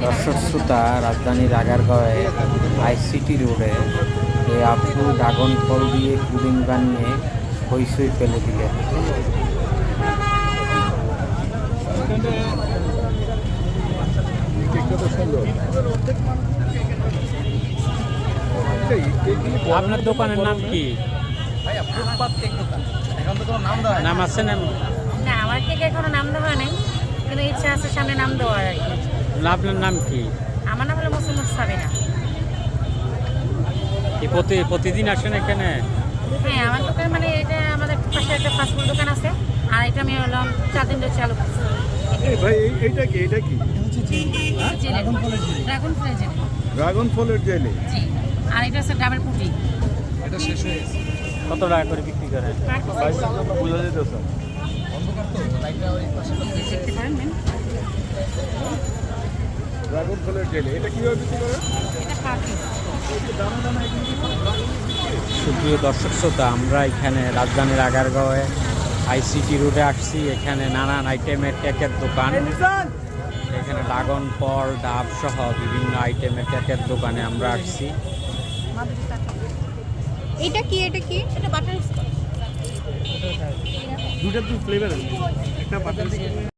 দর্শক শ্রোতা, রাজধানীর আগারগাঁওয়ে আইসিটি রোডে এই আপু ড্রাগন ফল দিয়ে পুডিং বানিয়ে হইচই ফেলে দিলেন। আপনার দোকানের নাম কি? নাম আছে না? না, আমার থেকে এখনো নাম দেওয়া নেই, কিন্তু ইচ্ছা আছে সামনে নাম দেওয়ার আর কি। আপনার নাম কি? আমার নাম হলো মুসলিমত সাবিনা। প্রতিদিন আসেন এখানে? হ্যাঁ, আমার দোকান মানে এটা আমাদের পাশে একটা ফাস্টফুড দোকান আছে, আর এটা আমি হলাম 4 দিন ধরে চালু করছি। এইটা কি ড্রাগন ফলের জেলি। ড্রাগন ফলের জেলি। জি, আর এটা হচ্ছে ডাবের পুটি। এটা শেষ হয়ে গেছে। কত টাকা করে বিক্রি করেন? বুঝা যেতেছে। দেখতে পারেন ম্যাম, ড্রাগন ফলের জেলি এটা কিভাবে বিক্রি করেন? এটা পাখি। সুপ্রিয় দর্শক শ্রোতা, আমরা এখানে রাজধানীর আগারগাঁওয়ে আইসিটি রোডে আসছি। এখানে নানান আইটেমের কেকের দোকান। এখানে ড্রাগন ফল, ডাব সহ বিভিন্ন আইটেমের কেকের দোকানে আমরা আসছি। এটা কি? এটা বাটার স্কচ। দুটো ফ্লেভার আছে, একটা বাটার